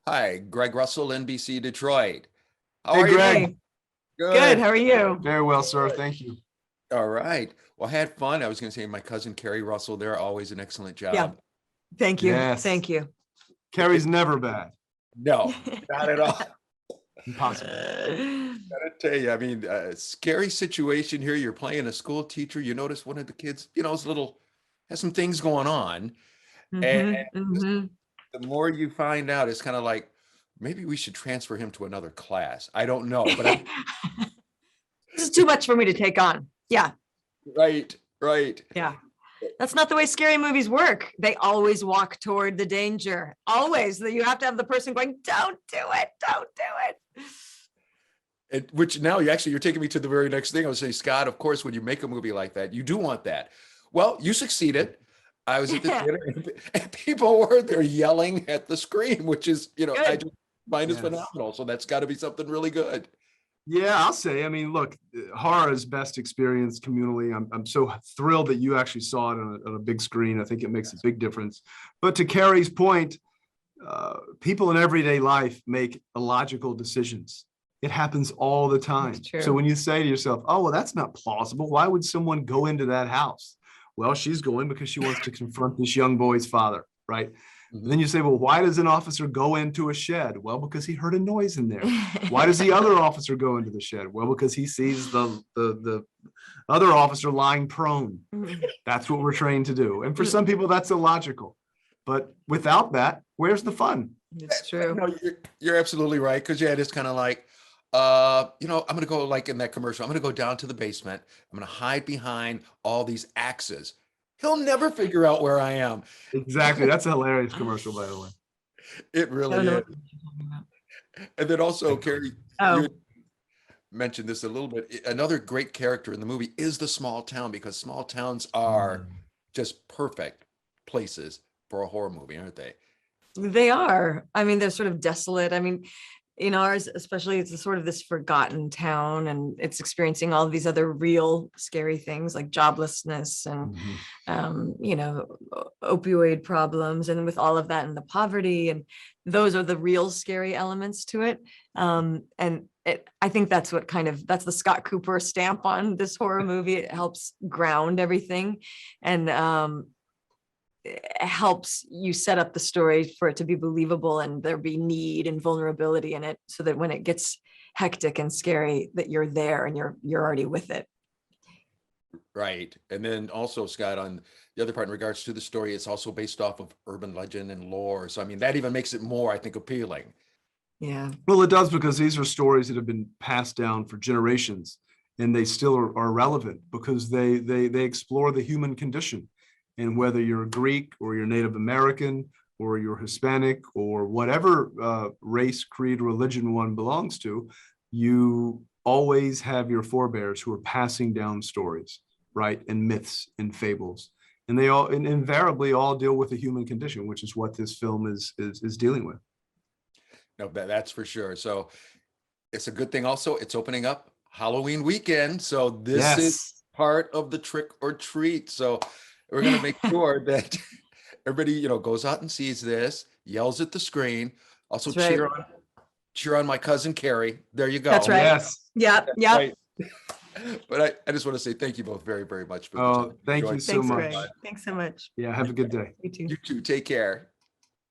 Hi, Greg Russell, NBC Detroit. How Hey, are you? Greg. Hey, good. Good. How are you? Very well, sir. Good. Thank you. All right. Well, I had fun. I was going to say my cousin Keri Russell, they're always an excellent Yeah, job. thank you. Yes. Thank you. Kerry's never bad. No, not at all. Impossible. Gotta tell you, I mean, scary situation here. You're playing a school teacher. You notice one of the kids, is a little, has some things going on. And just hmm the more you find out, it's kind of like, maybe we should transfer him to another class. I don't know, but This is too much for me to take on. Yeah, right, right. yeah. That's not the way scary movies work. They always walk toward the danger. Always. You have to have the person going, don't do it. Don't do it. Which now you're taking me to the very next thing. I was saying, Scott, of course, when you make a movie like that, you do want that. Well, you succeeded. I was at the theater and people were there yelling at the screen, which is, I Good. just find is Yes. phenomenal. So that's got to be something really good. Yeah, I'll say. I mean, look, horror is best experienced communally. I'm so thrilled that you actually saw it on a big screen. I think it makes a big difference. But to Kerry's point, people in everyday life make illogical decisions. It happens all the time. That's true. So when you say to yourself, oh, well, that's not plausible. Why would someone go into that house? Well, she's going because she wants to confront this young boy's father, right? And then you say, well, why does an officer go into a shed? Well, because he heard a noise in there. Why does the other officer go into the shed? Well, because he sees the other officer lying prone. That's what we're trained to do. And for some people, that's illogical. But without that, where's the fun? It's true. No, you're absolutely right. Because it's kind of like, I'm going to go like in that commercial. I'm going to go down to the basement. I'm going to hide behind all these axes. He'll never figure out where I am. Exactly. That's a hilarious commercial, by the way. It I don't really know is. what you're talking about. And then also, Carrie, Oh. you mentioned this a little bit. Another great character in the movie is the small town because small towns are just perfect places for a horror movie, aren't they? They are. I mean, they're sort of desolate. I mean, in ours, especially, it's a sort of this forgotten town and it's experiencing all of these other real scary things like joblessness and, opioid problems. And with all of that and the poverty, and those are the real scary elements to it. I think that's that's the Scott Cooper stamp on this horror movie. It helps ground everything. And, helps you set up the story for it to be believable and there be need and vulnerability in it so that when it gets hectic and scary that you're there and you're already with it. Right. And then also, Scott, on the other part in regards to the story, it's also based off of urban legend and lore. So, I mean, that even makes it more, I think, appealing. Yeah. Well, it does because these are stories that have been passed down for generations and they still are relevant because they explore the human condition. And whether you're Greek or you're Native American or you're Hispanic or whatever race, creed, religion one belongs to, you always have your forebears who are passing down stories, right? And myths and fables. And they all invariably all deal with the human condition, which is what this film is dealing with. No, that's for sure. So it's a good thing also, it's opening up Halloween weekend. So this is part of the trick or treat. So we're going to make sure that everybody, goes out and sees this, yells at the screen. Also That's right. cheer on my cousin Keri. There you go. That's right. Yes. Yeah. Yeah. Right. But I just want to say thank you both very, very much for the time. Thank you so Thanks, much. Greg. Thanks so much. Yeah, have a good day. You too. You too. Take care.